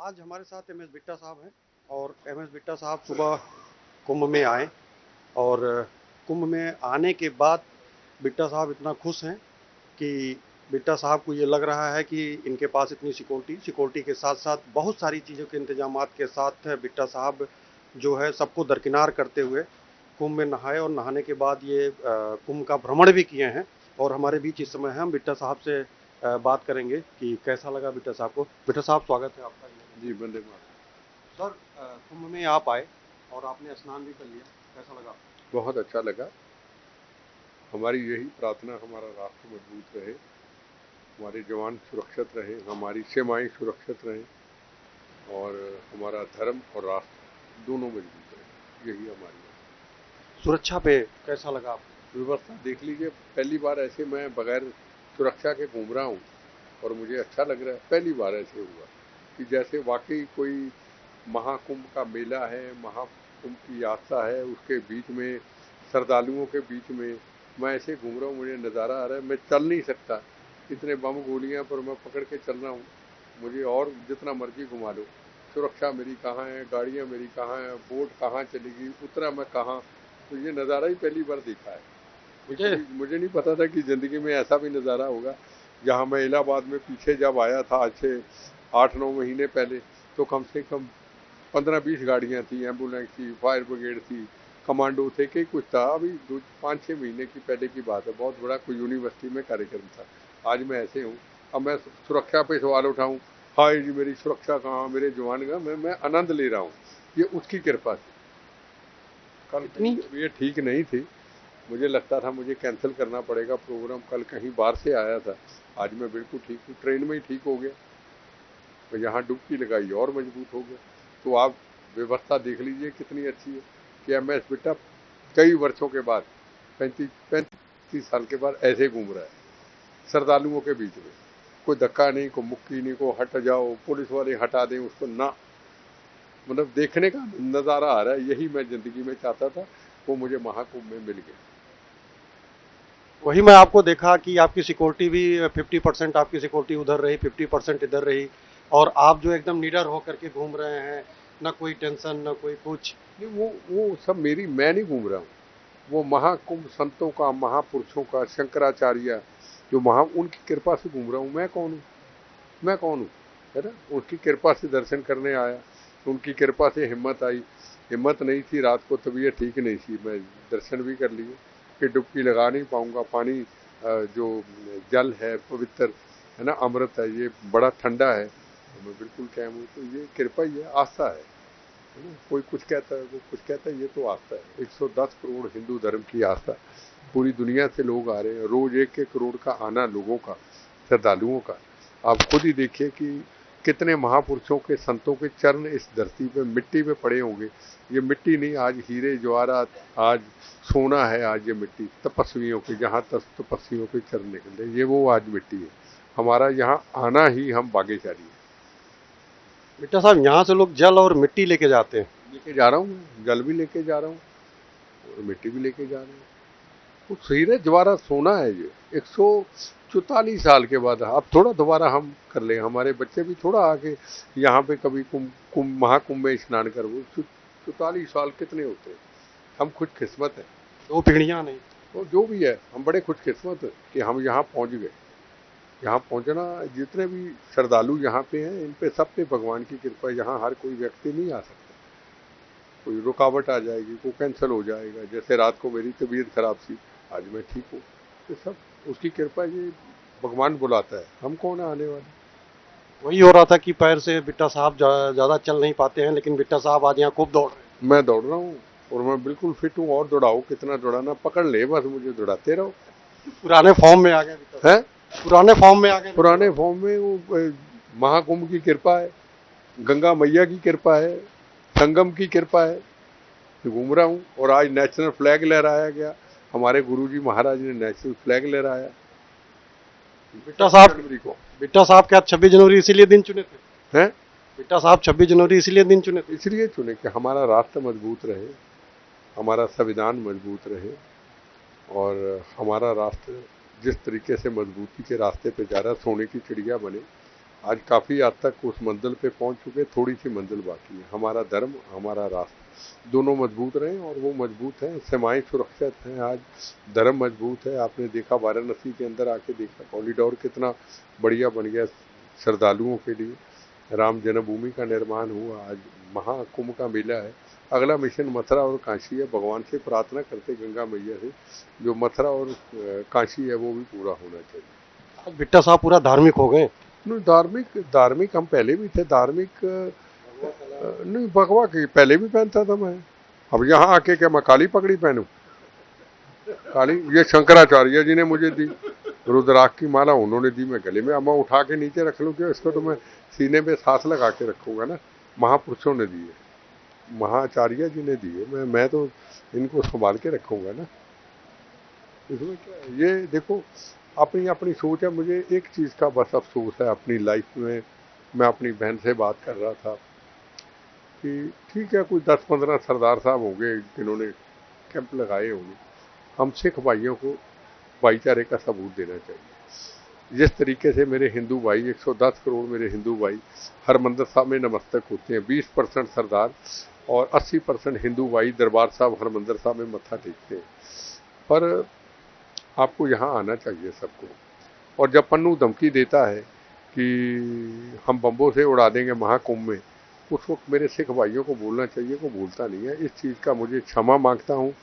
आज हमारे साथ एम एस बिट्टा साहब हैं। और एम एस बिट्टा साहब सुबह कुंभ में आए। और कुंभ में आने के बाद बिट्टा साहब इतना खुश हैं कि बिट्टा साहब को ये लग रहा है कि इनके पास इतनी सिक्योरिटी सिक्योरिटी के साथ साथ बहुत सारी चीज़ों के इंतजामात के साथ बिट्टा साहब जो है सबको दरकिनार करते हुए कुंभ में नहाए। और नहाने के बाद ये कुंभ का भ्रमण भी किए हैं। और हमारे बीच इस समय है, हम बिट्टा साहब से बात करेंगे कि कैसा लगा बिट्टा साहब को। बिट्टा साहब, स्वागत है आपका। जी, वंदे मातरम। सर, कुंभ में आप आए और आपने स्नान भी कर लिया, कैसा लगा? बहुत अच्छा लगा। हमारी यही प्रार्थना, हमारा राष्ट्र मजबूत रहे, हमारे जवान सुरक्षित रहे, हमारी सीमाएं सुरक्षित रहें और हमारा धर्म और राष्ट्र दोनों मजबूत रहे। यही हमारी सुरक्षा पे कैसा लगा आपको? व्यवस्था देख लीजिए। पहली बार ऐसे मैं बगैर सुरक्षा के घूम रहा हूँ और मुझे अच्छा लग रहा है। पहली बार ऐसे हुआ कि जैसे वाकई कोई महाकुंभ का मेला है, महाकुंभ की यात्रा है, उसके बीच में श्रद्धालुओं के बीच में मैं ऐसे घूम रहा हूँ। मुझे नज़ारा आ रहा है। मैं चल नहीं सकता, इतने बम गोलियां पर मैं पकड़ के चल रहा हूँ। मुझे और जितना मर्जी घुमा लो, सुरक्षा मेरी कहाँ है, गाड़ियाँ मेरी कहाँ है, बोट कहाँ चलेगी, उतरा मैं कहाँ। तो ये नज़ारा ही पहली बार देखा है। मुझे मुझे नहीं पता था कि ज़िंदगी में ऐसा भी नज़ारा होगा। जहाँ मैं इलाहाबाद में पीछे जब आया था आज से 8-9 महीने पहले, तो कम से कम 15-20 गाड़ियाँ थी, एम्बुलेंस थी, फायर ब्रिगेड थी, कमांडो थे, कई कुछ था। अभी 5-6 महीने की पहले की बात है। बहुत बड़ा कोई यूनिवर्सिटी में कार्यक्रम था। आज मैं ऐसे हूँ। अब मैं सुरक्षा पे सवाल उठाऊँ, हाय जी मेरी सुरक्षा कहाँ, मेरे जवान का, मैं आनंद ले रहा हूँ। ये उसकी कृपा थी। कल इतनी ये ठीक नहीं थी। मुझे लगता था मुझे कैंसिल करना पड़ेगा प्रोग्राम, कल कहीं बाहर से आया था। आज मैं बिल्कुल ठीक हूँ, ट्रेन में ही ठीक हो गया। तो यहाँ डुबकी लगाई और मजबूत हो गया। तो आप व्यवस्था देख लीजिए कितनी अच्छी है कि एम एस बिट्टा कई वर्षों के बाद 35 साल के बाद ऐसे घूम रहा है श्रद्धालुओं के बीच में। कोई धक्का नहीं, कोई मुक्की नहीं, को हट जाओ, पुलिस वाले हटा दें उसको ना। मतलब देखने का नज़ारा आ रहा है। यही मैं ज़िंदगी में चाहता था, वो मुझे महाकुंभ में मिल गया। वही मैं आपको देखा कि आपकी सिक्योरिटी भी 50% आपकी सिक्योरिटी उधर रही, 50% इधर रही। और आप जो एकदम निडर होकर के घूम रहे हैं, ना कोई टेंशन ना कोई कुछ। नहीं, वो सब मेरी, मैं नहीं घूम रहा हूँ। वो महाकुंभ संतों का, महापुरुषों का, शंकराचार्य जो उनकी कृपा से घूम रहा हूँ। मैं कौन हूँ? मैं कौन हूँ? है ना। उनकी कृपा से दर्शन करने आया, उनकी कृपा से हिम्मत आई। हिम्मत नहीं थी, रात को तबीयत ठीक नहीं थी, मैं दर्शन भी कर लिए कि डुबकी लगा नहीं पाऊंगा। पानी जो जल है पवित्र, है ना, अमृत है, ये बड़ा ठंडा है, तो मैं बिल्कुल कायम हूँ। तो ये कृपा ही है, आस्था है ना। कोई कुछ कहता है, वो कुछ कहता है, ये तो आस्था है। 110 करोड़ हिंदू धर्म की आस्था। पूरी दुनिया से लोग आ रहे हैं, रोज 1-1 करोड़ का आना लोगों का, श्रद्धालुओं का। आप खुद ही देखिए कि कितने महापुरुषों के, संतों के चरण इस धरती पे मिट्टी पे पड़े होंगे। ये मिट्टी नहीं, आज हीरे जवाहरात, आज सोना है। आज ये मिट्टी तपस्वियों की, जहाँ तपस्वियों के चरण निकले, ये वो आज मिट्टी है। हमारा यहाँ आना ही हम भाग्यशाली है। बिट्टा साहब, यहाँ से लोग जल और मिट्टी लेके जाते हैं। लेके जा रहा हूँ मैं, जल भी लेके जा रहा हूँ और मिट्टी भी लेके जा रहा हूँ। वो हीरे जवाहरात सोना है। ये 144 साल के बाद अब थोड़ा दोबारा हम कर ले। हमारे बच्चे भी थोड़ा आके यहाँ पे कभी कुंभ महाकुंभ में स्नान कर। वो 44 साल कितने होते हैं। हम खुशकिस्मत हैं। 2 पीढ़ियाँ नहीं। तो जो भी है, हम बड़े खुशकिस्मत हैं कि हम यहाँ पहुँच गए। यहाँ पहुँचना, जितने भी श्रद्धालु यहाँ पे हैं, इन पे सब पे भगवान की कृपा है। यहाँ हर कोई व्यक्ति नहीं आ सकता। कोई रुकावट आ जाएगी, कोई कैंसिल हो जाएगा। जैसे रात को मेरी तबीयत खराब थी, आज मैं ठीक हूँ। तो सब उसकी कृपा। ये भगवान बुलाता है, हम कौन है आने वाले। वही हो रहा था कि पैर से बिट्टा साहब ज़्यादा चल नहीं पाते हैं, लेकिन बिट्टा साहब आज यहाँ खूब दौड़ रहे हैं। मैं दौड़ रहा हूँ और मैं बिल्कुल फिट हूँ। और दौड़ाओ, कितना दौड़ाना, पकड़ ले बस, मुझे दौड़ाते रहो। पुराने फॉर्म में आ गए बिट्टा है साहब, पुराने फॉर्म में आ गए बिट्टा पुराने साहब। फॉर्म में। वो महाकुंभ की कृपा है, गंगा मैया की कृपा है, संगम की कृपा है। घूम रहा हूँ और आज नेशनल फ्लैग लहराया गया। हमारे गुरुजी महाराज ने नेशनल फ्लैग लहराया बिट्टा छब्बीस साहब, जनवरी को बिट्टा साहब क्या 26 जनवरी इसीलिए दिन चुने थे? है। बिट्टा साहब 26 जनवरी इसीलिए दिन चुने थे? इसलिए चुने कि हमारा राष्ट्र मजबूत रहे, हमारा संविधान मजबूत रहे और हमारा राष्ट्र जिस तरीके से मजबूती के रास्ते पे जा रहा है, सोने की चिड़िया बने। आज काफ़ी हद तक उस मंजिल पे पहुंच चुके, थोड़ी सी मंजिल बाकी है। हमारा धर्म, हमारा राष्ट्र दोनों मजबूत रहे और वो मजबूत हैं, सीमाएं सुरक्षित हैं, आज धर्म मजबूत है। आपने देखा वाराणसी के अंदर आके देखा कॉरिडोर कितना बढ़िया बन गया श्रद्धालुओं के लिए, राम जन्मभूमि का निर्माण हुआ, आज महाकुंभ का मेला है। अगला मिशन मथुरा और काशी है। भगवान से प्रार्थना करते गंगा मैया से, जो मथुरा और काशी है वो भी पूरा होना चाहिए। आज बिट्टा साहब पूरा धार्मिक हो गए। नहीं, धार्मिक हम पहले भी थे। धार्मिक नहीं, भगवा की पहले भी पहनता था मैं। अब यहाँ आके क्या मैं काली पगड़ी पहनूं? काली ये शंकराचार्य जी ने मुझे दी, रुद्राक्ष की माला उन्होंने दी, मैं गले में। अब मैं उठा के नीचे रख लूं क्यों? इसको तो मैं सीने पे सांस लगा के रखूंगा ना। महापुरुषों ने दी है, महाचार्य जी ने दी है, मैं तो इनको संभाल के रखूंगा ना। इसमें क्या है? ये देखो अपनी अपनी सोच है। मुझे एक चीज़ का बस अफसोस है अपनी लाइफ में। मैं अपनी बहन से बात कर रहा था कि ठीक है, कोई 10-15 सरदार साहब होंगे जिन्होंने कैंप लगाए होंगे। हम सिख भाइयों को भाईचारे का सबूत देना चाहिए। जिस तरीके से मेरे हिंदू भाई 110 करोड़ मेरे हिंदू भाई हरमंदिर साहब में नमस्तक होते हैं, 20% सरदार और 80% हिंदू भाई दरबार साहब हरमंदिर साहब में मत्था टेकते हैं। पर आपको यहाँ आना चाहिए सबको। और जब पन्नू धमकी देता है कि हम बम्बों से उड़ा देंगे महाकुंभ में, उस वक्त मेरे सिख भाइयों को बोलना चाहिए, वो बोलता नहीं है। इस चीज़ का मुझे क्षमा मांगता हूँ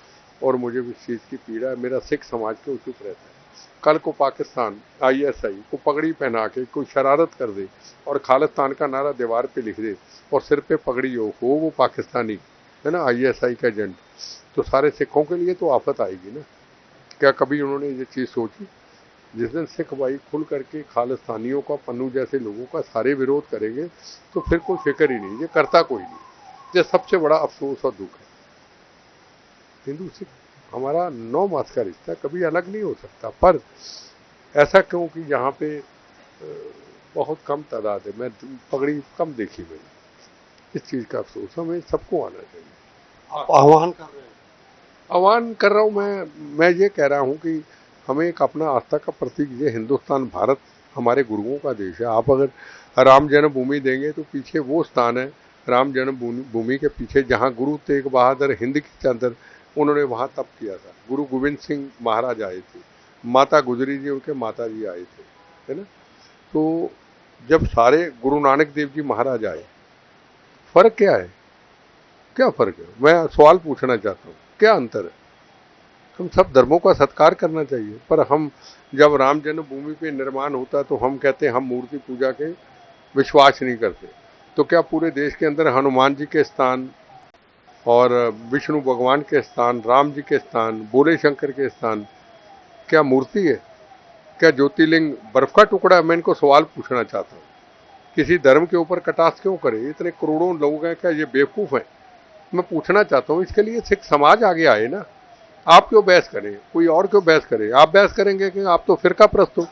और मुझे इस चीज़ की पीड़ा है। मेरा सिख समाज क्यों चुप रहता है? कल को पाकिस्तान ISI को पगड़ी पहना के कोई शरारत कर दे और खालिस्तान का नारा दीवार पे लिख दे और सिर पे पगड़ी हो वो पाकिस्तानी है ना, ISI का एजेंट, तो सारे सिखों के लिए तो आफत आएगी ना। क्या कभी उन्होंने ये चीज़ सोची? जिस दिन सिख भाई खुल करके खालिस्तानियों का, पन्नू जैसे लोगों का सारे विरोध करेंगे तो फिर कोई फिक्र ही नहीं, ये करता कोई नहीं। ये सबसे बड़ा अफसोस और दुख है। हिंदू सिख हमारा 9 मास का रिश्ता, कभी अलग नहीं हो सकता। पर ऐसा क्यों कि यहाँ पे बहुत कम तादाद है। मैं पगड़ी कम देखी मैंने, इस चीज़ का अफसोस। हमें सबको आना चाहिए। आप आह्वान कर रहे हैं? आह्वान कर रहा हूँ मैं ये कह रहा हूँ कि हमें एक अपना आस्था का प्रतीक, ये हिंदुस्तान भारत हमारे गुरुओं का देश है। आप अगर राम जन्मभूमि देंगे तो पीछे वो स्थान है, राम जन्मभूमि के पीछे जहाँ गुरु तेग बहादुर हिंद के अंदर उन्होंने वहाँ तप किया था। गुरु गोविंद सिंह महाराज आए थे, माता गुजरी जी उनके माता जी आए थे, है ना। तो जब सारे गुरु नानक देव जी महाराज आए, फर्क क्या है? क्या फर्क है? मैं सवाल पूछना चाहता हूँ, क्या अंतर है? हम सब धर्मों का सत्कार करना चाहिए। पर हम जब राम जन्मभूमि पे निर्माण होता तो हम कहते हैं हम मूर्ति पूजा के विश्वास नहीं करते। तो क्या पूरे देश के अंदर हनुमान जी के स्थान और विष्णु भगवान के स्थान, राम जी के स्थान, भोले शंकर के स्थान क्या मूर्ति है? क्या ज्योतिर्लिंग बर्फ का टुकड़ा है? मैं इनको सवाल पूछना चाहता हूँ। किसी धर्म के ऊपर कटाक्ष क्यों करे? इतने करोड़ों लोग हैं, क्या ये बेवकूफ़ हैं? मैं पूछना चाहता हूँ। इसके लिए सिख समाज आगे आए ना। आप क्यों बहस करें? कोई और क्यों बहस करे? आप बहस करेंगे कि आप तो फिरका प्रस्त हो,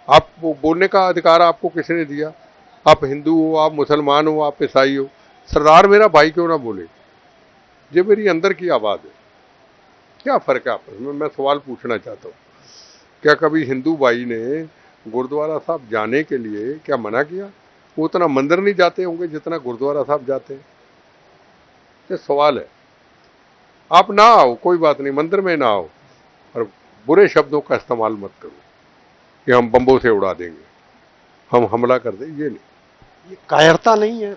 आप बोलने का अधिकार आपको किसने दिया? आप हिंदू हो, आप मुसलमान हो, आप ईसाई हो, सरदार मेरा भाई क्यों ना बोले? ये मेरी अंदर की आवाज़ है। क्या फ़र्क है आपस में? मैं सवाल पूछना चाहता हूँ। क्या कभी हिंदू भाई ने गुरुद्वारा साहब जाने के लिए क्या मना किया? वो उतना मंदिर नहीं जाते होंगे जितना गुरुद्वारा साहब जाते हैं। ये सवाल है। आप ना आओ, कोई बात नहीं, मंदिर में ना आओ, और बुरे शब्दों का इस्तेमाल मत करो कि हम बम्बों से उड़ा देंगे, हम हमला कर दें। ये नहीं, ये कायरता नहीं है?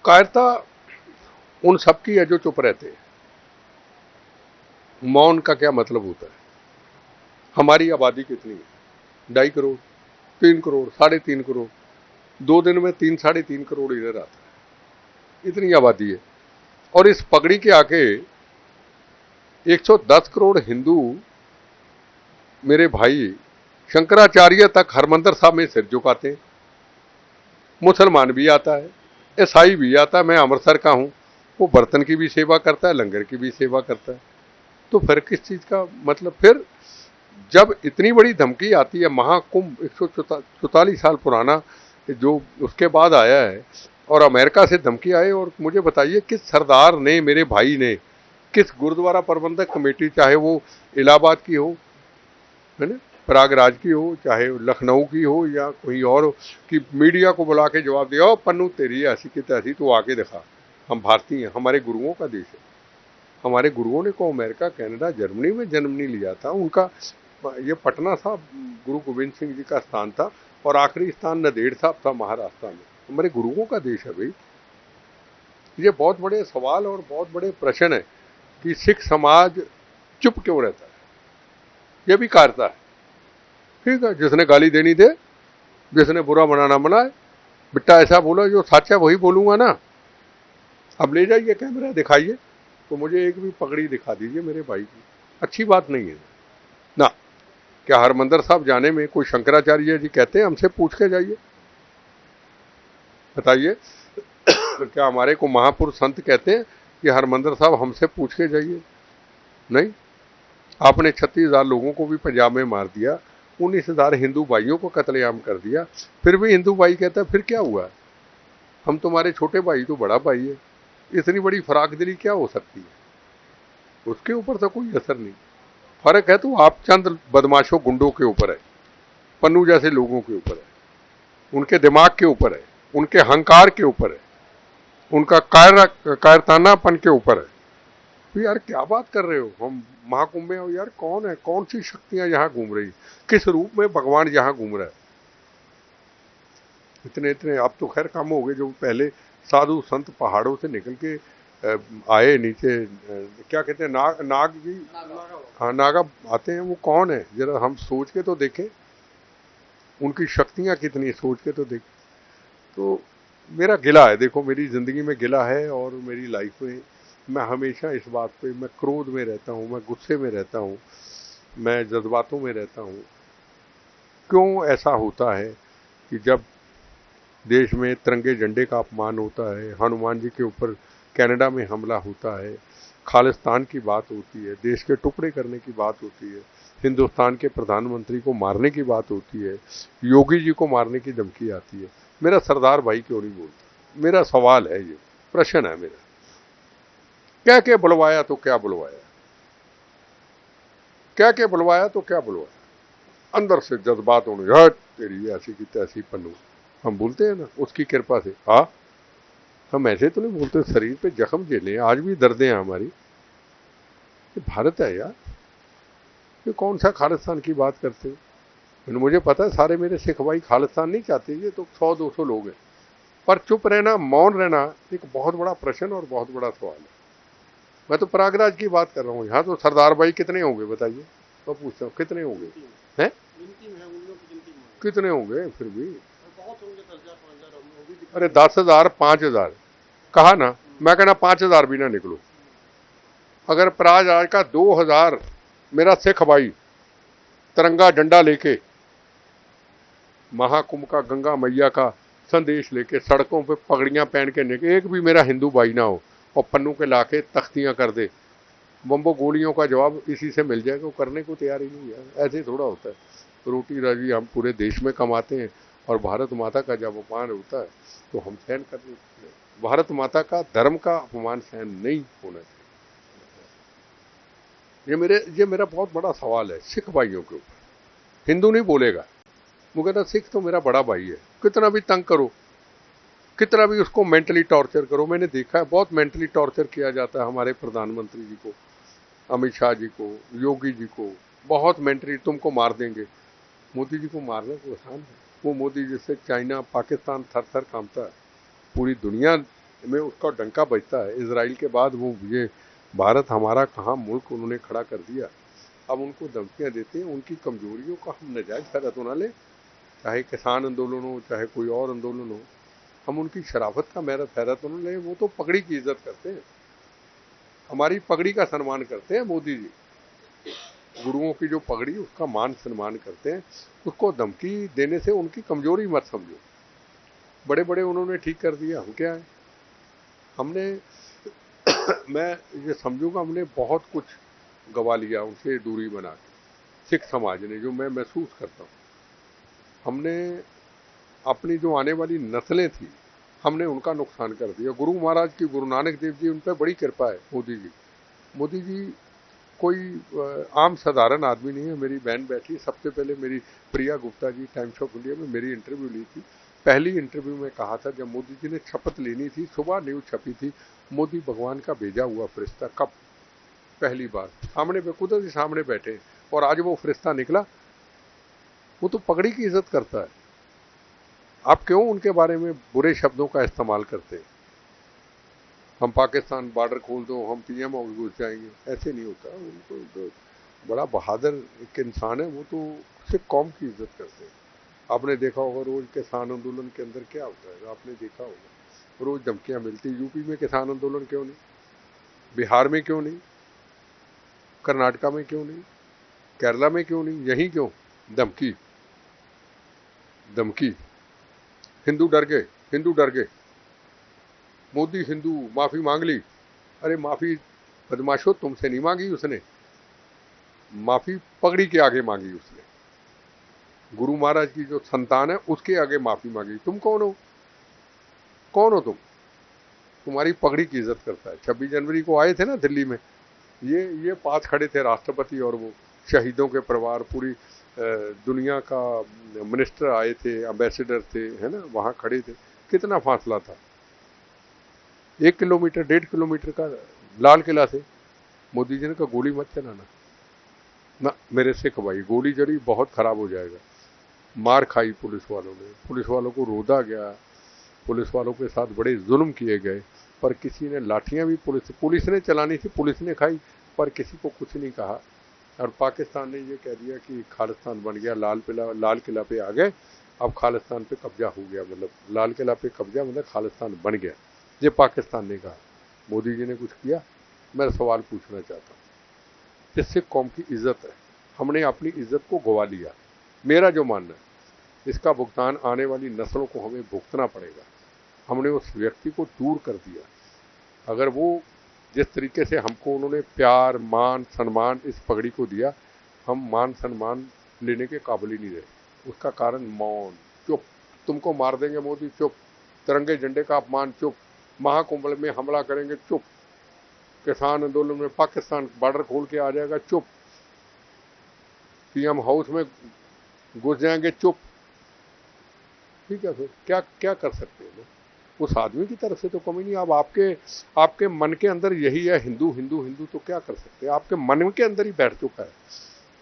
कायरता उन सबकी है जो चुप रहते हैं। मौन का क्या मतलब होता है? हमारी आबादी कितनी है? 2.5 करोड़, 3 करोड़, 3.5 करोड़। 2 दिन में 3-3.5 करोड़ इधर आता है, इतनी आबादी है। और इस पगड़ी के आके 110 करोड़ हिंदू मेरे भाई शंकराचार्य तक हरमंदिर साहब में सिर झुकाते हैं। मुसलमान भी आता है, ईसाई भी आता है। मैं अमृतसर का हूँ, वो बर्तन की भी सेवा करता है, लंगर की भी सेवा करता है। तो फिर किस चीज़ का मतलब? फिर जब इतनी बड़ी धमकी आती है, महाकुंभ 144 साल पुराना जो उसके बाद आया है, और अमेरिका से धमकी आए, और मुझे बताइए किस सरदार ने, मेरे भाई ने, किस गुरुद्वारा प्रबंधक कमेटी, चाहे वो इलाहाबाद की हो, है ना, प्रयागराज की हो, चाहे लखनऊ की हो या कोई और हो, कि मीडिया को बुला के जवाब दिया, पन्नू तेरी ऐसी की तैसी, तू आके दिखा, हम भारतीय हैं, हमारे गुरुओं का देश है। हमारे गुरुओं ने को अमेरिका, कनाडा, जर्मनी में जन्म नहीं लिया था। उनका ये पटना था, गुरु गोविंद सिंह जी का स्थान था, और आखिरी स्थान नंदेड़ साहब था महाराष्ट्र में। हमारे गुरुओं का देश है भाई। ये बहुत बड़े सवाल और बहुत बड़े प्रश्न है कि सिख समाज चुप क्यों रहता है। ये भी कारता है, ठीक है, जिसने गाली देनी दे, जिसने बुरा बनाना बनाए, बेटा ऐसा बोलो, जो सच है वही बोलूंगा ना। अब ले जाइए कैमरा, दिखाइए, तो मुझे एक भी पगड़ी दिखा दीजिए मेरे भाई की। अच्छी बात नहीं है ना। क्या हरमंदिर साहब जाने में कोई शंकराचार्य जी कहते हैं हमसे पूछ के जाइए? बताइए, क्या हमारे को महापुरुष संत कहते हैं कि हरमंदिर साहब हमसे पूछ के जाइए? नहीं। आपने 36,000 लोगों को भी पंजाब में मार दिया, 19,000 हिंदू भाइयों को कत्लेआम कर दिया, फिर भी हिंदू भाई कहता है फिर क्या हुआ, हम तुम्हारे छोटे भाई तो बड़ा भाई है। इतनी बड़ी फराक दिली क्या हो सकती है? उसके ऊपर तो कोई असर नहीं। फर्क है तो आप चंद बदमाशों गुंडों के ऊपर है, पन्नू जैसे लोगों के ऊपर है, उनके दिमाग के ऊपर है, उनके अहंकार के ऊपर है, उनका कायरतानापन के ऊपर है। तो यार क्या बात कर रहे हो, हम महाकुंभ में हो यार, कौन है, कौन सी शक्तियां यहाँ घूम रही, किस रूप में भगवान यहाँ घूम रहा है? इतने इतने अब तो खैर कम हो गए, जो पहले साधु संत पहाड़ों से निकल के आए नीचे, क्या कहते हैं, नाग जी, हाँ नागा आते हैं, वो कौन है जरा हम सोच के तो देखें, उनकी शक्तियां कितनी, सोच के तो देखें। तो मेरा गिला है, देखो मेरी जिंदगी में गिला है, और मेरी लाइफ में मैं हमेशा इस बात पे, मैं क्रोध में रहता हूँ, मैं गुस्से में रहता हूँ, मैं जज्बातों में रहता हूँ। क्यों ऐसा होता है कि जब देश में तिरंगे झंडे का अपमान होता है, हनुमान जी के ऊपर कनाडा में हमला होता है, खालिस्तान की बात होती है, देश के टुकड़े करने की बात होती है, हिंदुस्तान के प्रधानमंत्री को मारने की बात होती है, योगी जी को मारने की धमकी आती है, मेरा सरदार भाई क्यों नहीं बोलता? मेरा सवाल है, ये प्रश्न है मेरा। क्या क्या बुलवाया तो क्या बुलवाया, क्या क्या बुलवाया तो क्या बुलवाया? अंदर से जज्बात होने, हट तेरी ऐसी की तैसी पन्नू, हम बोलते हैं ना उसकी कृपा से। हाँ, हम ऐसे तो नहीं बोलते, शरीर पे जख्म झेले, आज भी दर्दें हैं हमारी। ये भारत है यार, ये कौन सा खालिस्तान की बात करते हैं? मुझे पता है सारे मेरे सिख भाई खालिस्तान नहीं चाहते, ये तो 100-200 लोग हैं, पर चुप रहना, मौन रहना एक बहुत बड़ा प्रश्न और बहुत बड़ा सवाल है। मैं तो प्रयागराज की बात कर रहा हूँ, यहाँ तो सरदार भाई कितने होंगे बताइए, तो पूछता हूँ कितने होंगे हैं, कितने होंगे फिर भी? अरे 10,000 5,000 कहा ना, मैं कहना 5,000 भी ना निकलो। अगर प्रयागराज का 2,000 मेरा सिख भाई तिरंगा डंडा लेके, महाकुंभ का, गंगा मैया का संदेश लेके सड़कों पे पगड़ियां पहन के निकले, एक भी मेरा हिंदू भाई ना हो और पन्नू के लाके तख्तियां कर दे, बम्बो गोलियों का जवाब इसी से मिल जाएगा, वो करने को तैयार ही नहीं है। ऐसे थोड़ा होता है, रोटी राजी हम पूरे देश में कमाते हैं, और भारत माता का जब अपमान होता है तो हम सहन कर लेते हैं। भारत माता का, धर्म का अपमान सहन नहीं होना चाहिए। ये मेरा बहुत बड़ा सवाल है सिख भाइयों के ऊपर। हिंदू नहीं बोलेगा, वो कहता सिख तो मेरा बड़ा भाई है, कितना भी तंग करो, कितना भी उसको मेंटली टॉर्चर करो। मैंने देखा है बहुत मेंटली टॉर्चर किया जाता है हमारे प्रधानमंत्री जी को, अमित शाह जी को, योगी जी को, बहुत मेंटली, तुमको मार देंगे। मोदी जी को मारने को आसान है, वो मोदी जिससे चाइना पाकिस्तान थर थर कांपता है, पूरी दुनिया में उसका डंका बजता है। इजराइल के बाद वो ये भारत हमारा कहाँ मुल्क उन्होंने खड़ा कर दिया। अब उनको धमकियां देते हैं, उनकी कमजोरियों का हम नजायज फायदा तो ना लें, चाहे किसान आंदोलन हो, चाहे कोई और आंदोलन हो, हम उनकी शराफत का मेरा फायदा तो ना लें। वो तो पगड़ी की इज्जत करते हैं, हमारी पगड़ी का सम्मान करते हैं मोदी जी, गुरुओं की जो पगड़ी उसका मान सम्मान करते हैं। उसको धमकी देने से उनकी कमजोरी मत समझो। बड़े बड़े उन्होंने ठीक कर दिया, हम क्या है, हमने मैं ये समझूंगा हमने बहुत कुछ गवा लिया उनसे दूरी बना के, सिख समाज ने, जो मैं महसूस करता हूँ। हमने अपनी जो आने वाली नस्लें थी, हमने उनका नुकसान कर दिया। गुरु महाराज की, गुरु नानक देव जी, उन पर बड़ी कृपा है। मोदी जी कोई आम साधारण आदमी नहीं है। मेरी बहन बैठी, सबसे पहले मेरी प्रिया Gupta ji times of India में मेरी इंटरव्यू ली थी। पहली इंटरव्यू में कहा था जब मोदी जी ने शपथ लेनी थी, सुबह न्यूज छपी थी, मोदी भगवान का भेजा हुआ फरिश्ता। कब? पहली बार सामने पे कुदरत के सामने बैठे, और आज वो फरिश्ता निकला। वो तो पगड़ी की इज्जत करता है। आप क्यों उनके बारे में बुरे शब्दों का इस्तेमाल करते हैं? हम पाकिस्तान बॉर्डर खोल दो, हम पीएम ऑफिस घुस जाएंगे, ऐसे नहीं होता। उनको तो बड़ा बहादुर एक इंसान है, वो तो सिर्फ कौम की इज्जत करते हैं। आपने देखा होगा रोज किसान आंदोलन के अंदर क्या होता है, आपने देखा होगा रोज धमकियां मिलती। यूपी में किसान आंदोलन क्यों नहीं, बिहार में क्यों नहीं, कर्नाटका में क्यों नहीं, केरला में क्यों नहीं, यहीं क्यों? धमकी धमकी। हिंदू डर गए, हिंदू डर गए, मोदी हिंदू माफी मांग ली। अरे माफी बदमाशो तुमसे नहीं मांगी उसने, माफी पगड़ी के आगे मांगी उसने। गुरु महाराज की जो संतान है उसके आगे माफी मांगी। तुम कौन हो? कौन हो तुम? तुम्हारी पगड़ी की इज्जत करता है। 26 जनवरी को आए थे ना दिल्ली में, ये पास खड़े थे राष्ट्रपति और वो शहीदों के परिवार, पूरी दुनिया का मिनिस्टर आए थे, एम्बेसडर थे, है ना, वहां खड़े थे। कितना फासला था, 1 किलोमीटर 1.5 किलोमीटर का लाल किला से। मोदी जी ने कहा गोली मत चलाना ना मेरे सिख भाई, गोली जड़ी बहुत खराब हो जाएगा। मार खाई पुलिस वालों ने, पुलिस वालों को रोदा गया, पुलिस वालों के साथ बड़े जुल्म किए गए, पर किसी ने लाठियां भी पुलिस ने चलानी थी, पुलिस ने खाई, पर किसी को कुछ नहीं कहा। और पाकिस्तान ने ये कह दिया कि खालिस्तान बन गया, लाल किला पे आ गए, अब खालिस्तान पे कब्जा हो गया, मतलब लाल किला पे कब्जा मतलब खालिस्तान बन गया, ये पाकिस्तान ने कहा। मोदी जी ने कुछ किया? मैं सवाल पूछना चाहता हूँ। इससे कौम की इज्जत है, हमने अपनी इज्जत को गवा लिया। मेरा जो मानना है, इसका भुगतान आने वाली नस्लों को हमें भुगतना पड़ेगा। हमने उस व्यक्ति को दूर कर दिया। अगर वो जिस तरीके से हमको उन्होंने प्यार, मान, सम्मान इस पगड़ी को दिया, हम मान सम्मान लेने के काबिल ही नहीं रहे। उसका कारण मौन, चुप। तुमको मार देंगे मोदी, चुप। तिरंगे झंडे का अपमान, चुप। महाकुंभ में हमला करेंगे, चुप। किसान आंदोलन में पाकिस्तान बॉर्डर खोल के आ जाएगा, चुप। पीएम हाउस में घुस जाएंगे, चुप। ठीक है, फिर क्या क्या कर सकते हैं? उस आदमी की तरफ से तो कमी नहीं। अब आपके मन के अंदर यही है, हिंदू हिंदू हिंदू, तो क्या कर सकते हैं? आपके मन के अंदर ही बैठ चुका है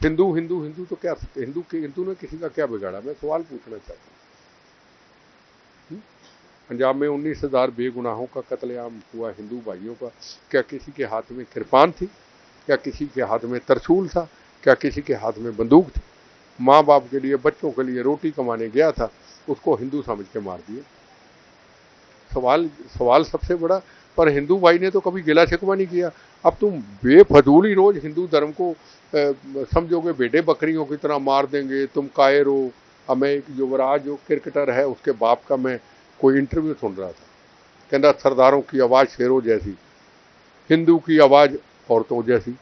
हिंदू हिंदू हिंदू, तो क्या सकते? हिंदू ने किसी का क्या बिगाड़ा? मैं सवाल पूछना चाहता हूँ। पंजाब में 19,000 बेगुनाहों का कत्लेआम हुआ हिंदू भाइयों का। क्या किसी के हाथ में कृपान थी? क्या किसी के हाथ में तरछूल था? क्या किसी के हाथ में बंदूक थी? माँ बाप के लिए, बच्चों के लिए रोटी कमाने गया था, उसको हिंदू समझ के मार दिए। सवाल सबसे बड़ा। पर हिंदू भाई ने तो कभी गिला शिकवा नहीं किया। अब तुम बेफजूल ही रोज हिंदू धर्म को समझोगे भेड़े बकरियों की तरह मार देंगे, तुम कायर हो। अब मैं एक युवराज जो क्रिकेटर है उसके बाप का मैं कोई इंटरव्यू सुन रहा था, कहना सरदारों की आवाज़ शेरों जैसी, हिंदू की आवाज़ औरतों जैसी।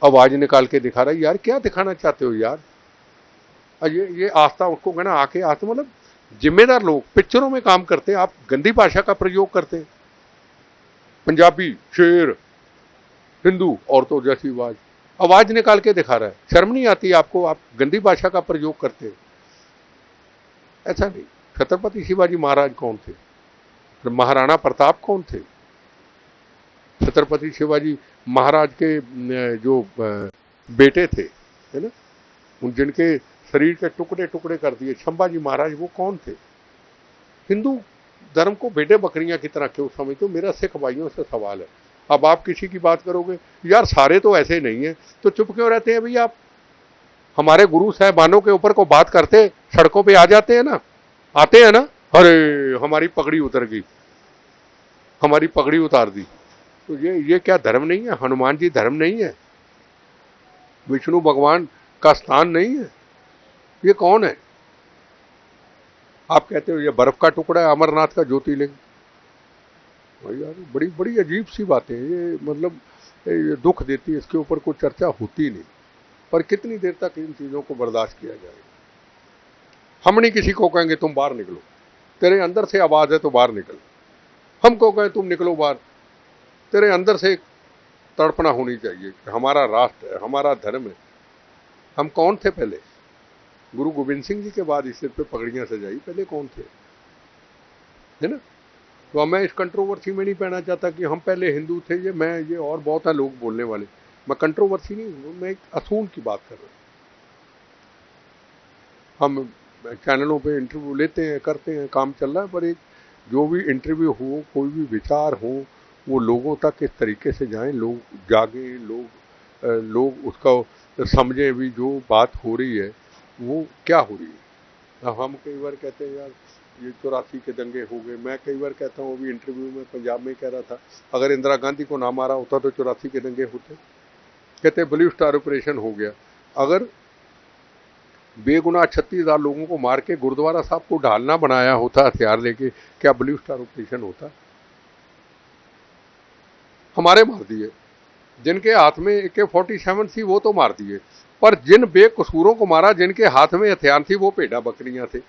आवाज़ निकाल के दिखा रहा है। यार क्या दिखाना चाहते हो यार? ये आस्था उसको कहना आके आस्था, मतलब जिम्मेदार लोग पिक्चरों में काम करते हैं, आप गंदी भाषा का प्रयोग करते हैं। पंजाबी शेर, हिंदू औरतों जैसी आवाज निकाल के दिखा रहा है। शर्म नहीं आती आपको? आप गंदी भाषा का प्रयोग करते हैं। ऐसा नहीं। छत्रपति शिवाजी महाराज कौन थे? महाराणा प्रताप कौन थे? छत्रपति शिवाजी महाराज के जो बेटे थे, है ना, उन जिनके शरीर के टुकड़े टुकड़े कर दिए, संभाजी महाराज, वो कौन थे? हिंदू धर्म को भेड़े बकरियां की तरह क्यों समझते हो? मेरा सिख भाइयों से सवाल है। अब आप किसी की बात करोगे, यार सारे तो ऐसे नहीं है, तो चुप क्यों रहते हैं भैया आप? हमारे गुरु साहबानों के ऊपर को बात करते, सड़कों पे आ जाते हैं ना, आते हैं ना, अरे हमारी पगड़ी उतर गई, हमारी पगड़ी उतार दी। तो ये क्या धर्म नहीं है? हनुमान जी धर्म नहीं है? विष्णु भगवान का स्थान नहीं है? ये कौन है? आप कहते हो ये बर्फ का टुकड़ा है, अमरनाथ का ज्योतिर्लिंग। यार बड़ी बड़ी अजीब सी बातें ये, मतलब ये दुख देती है। इसके ऊपर कोई चर्चा होती नहीं। पर कितनी देर तक इन चीजों को बर्दाश्त किया जाएगा? हम नहीं किसी को कहेंगे तुम बाहर निकलो, तेरे अंदर से आवाज है तो बाहर निकल। हमको कहें तुम निकलो बाहर, तेरे अंदर से तड़पना होनी चाहिए कि हमारा राष्ट्र है, हमारा धर्म है। हम कौन थे पहले? गुरु गोविंद सिंह जी के बाद इस सिर पे पगड़ियां सजाई, पहले कौन थे? है ना? तो मैं इस कंट्रोवर्सी में नहीं पहना चाहता कि हम पहले हिंदू थे, ये और बहुत है लोग बोलने वाले। मैं कंट्रोवर्सी नहीं हूं, मैं एक असूल की बात कर रहा हूं। हम चैनलों पे इंटरव्यू लेते हैं, करते हैं, काम चल रहा है, पर एक जो भी इंटरव्यू हो, कोई भी विचार हो, वो लोगों तक इस तरीके से जाएं, लोग जागे, लोग उसका समझें भी जो बात हो रही है वो क्या हो रही है। हम कई बार कहते हैं यार ये 84 के दंगे हो गए। मैं कई बार कहता हूँ, अभी इंटरव्यू में पंजाब में कह रहा था, अगर इंदिरा गांधी को ना मारा होता तो 84 के दंगे होते। कहते ब्लू स्टार ऑपरेशन हो गया। अगर बेगुनाह 36,000 लोगों को मार के गुरुद्वारा साहब को ढालना बनाया होता हथियार लेके, क्या ब्लू स्टार ऑपरेशन होता? हमारे मार दिए। जिनके हाथ में AK-47 थी वो तो मार दिए, पर जिन बेकसूरों को मारा, जिनके हाथ में हथियार थी, वो भेड़ा बकरियां थे।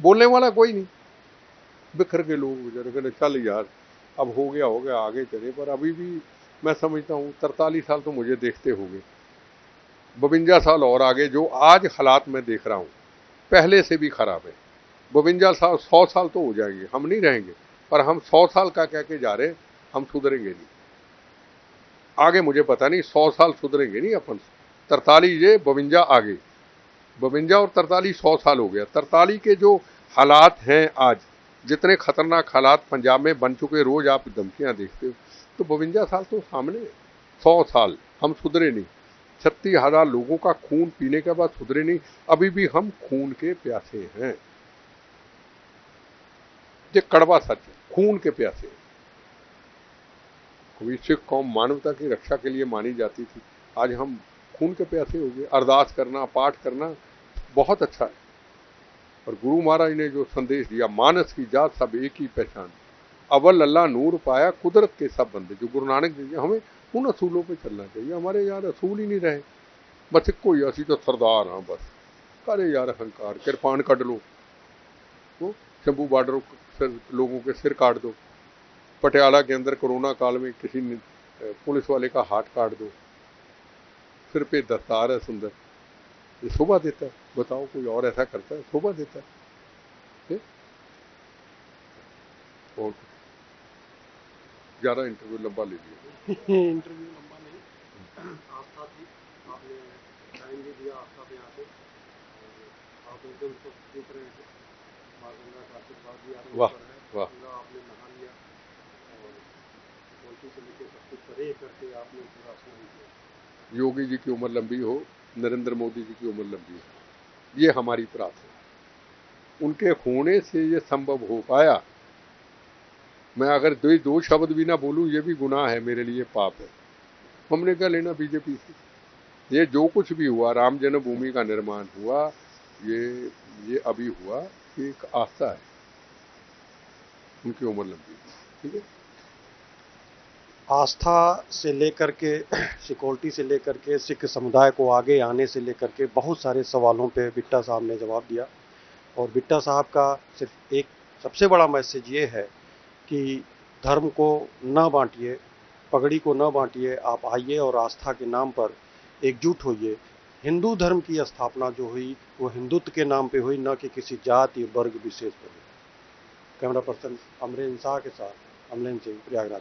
बोलने वाला कोई नहीं। बिखर के लोग बेचारे कहते चल यार अब हो गया आगे चले। पर अभी भी मैं समझता हूँ 43 साल तो मुझे देखते हो गए, 52 साल और आगे। जो आज हालात मैं देख रहा हूँ पहले से भी खराब है। 52 साल, 100 साल तो हो जाएंगे, हम नहीं रहेंगे, पर हम 100 साल का कह के जा रहे हैं, हम सुधरेंगे नहीं। आगे मुझे पता नहीं, 100 साल सुधरेंगे नहीं अपन। 43 ये 52 आगे, 52 और 43 100 साल हो गया। 43 के जो हालात हैं आज, जितने खतरनाक हालात पंजाब में बन चुके, रोज आप धमकियां देखते हो, तो 52 साल तो सामने है। 100 साल हम सुधरे नहीं। 36,000 लोगों का खून पीने के बाद सुधरे नहीं। अभी भी हम खून के प्यासे हैं। ये कड़वा सच है, खून के प्यासे। कोई सिख कौम मानवता की रक्षा के लिए मानी जाती थी, आज हम खून के प्यासे हो गए। अरदास करना, पाठ करना बहुत अच्छा है, और गुरु महाराज ने जो संदेश दिया, मानस की जात सब एक ही पहचान, अव्वल अल्लाह नूर पाया कुदरत के सब बंदे, जो गुरु नानक जी, हमें उन असूलों पे चलना चाहिए। हमारे यार असूल ही नहीं रहे, बस इको ही असी तो सरदार हाँ बस। करे यार अहंकार, किरपान कट लो, वो शंभू बॉर्डर से लोगों के सिर काट दो। पटियाला के अंदर कोरोना काल में किसी ने पुलिस वाले का हाथ काट दो, सिर पे दस्तार है सुंदर, ये शोभा देता है? बताओ कोई और ऐसा करता है? शोभा देता है? और ज़्यादा इंटरव्यू लंबा ले लिया। इंटरव्यू लंबा नहीं, आस्था थी, आपने टाइम भी दिया आस्था पे आके, और आप एकदम सब सीख रहे थे। माँ गंगा का आशीर्वाद भी आपके वाह ऊपर है, वाह, पूरा आपने नहा लिया और पोल्ट्री से लेकर सब कुछ प्रे करके आपने पूरा स्नान किया। योगी जी की उम्र लंबी हो, नरेंद्र मोदी जी की उम्र लंबी हो, ये हमारी प्रार्थना। उनके होने से ये संभव हो पाया। मैं अगर दो शब्द भी ना बोलूं, ये भी गुनाह है मेरे लिए, पाप है। हमने क्या लेना बीजेपी से? ये जो कुछ भी हुआ, राम जन्मभूमि का निर्माण हुआ, ये अभी हुआ, ये एक आस्था है। उनकी उम्र लंबी, ठीक है। आस्था से लेकर के सिक्योरिटी से लेकर के सिख समुदाय को आगे आने से लेकर के बहुत सारे सवालों पे बिट्टा साहब ने जवाब दिया। और बिट्टा साहब का सिर्फ एक सबसे बड़ा मैसेज ये है कि धर्म को न बांटिए, पगड़ी को न बांटिए, आप आइए और आस्था के नाम पर एकजुट होइए। हिंदू धर्म की स्थापना जो हुई वो हिंदुत्व के नाम पे हुई, न कि किसी जाति वर्ग विशेष पर हुई। कैमरा पर्सन अमरेंद्र शाह के साथ अमलेन सिंह, प्रयागराज।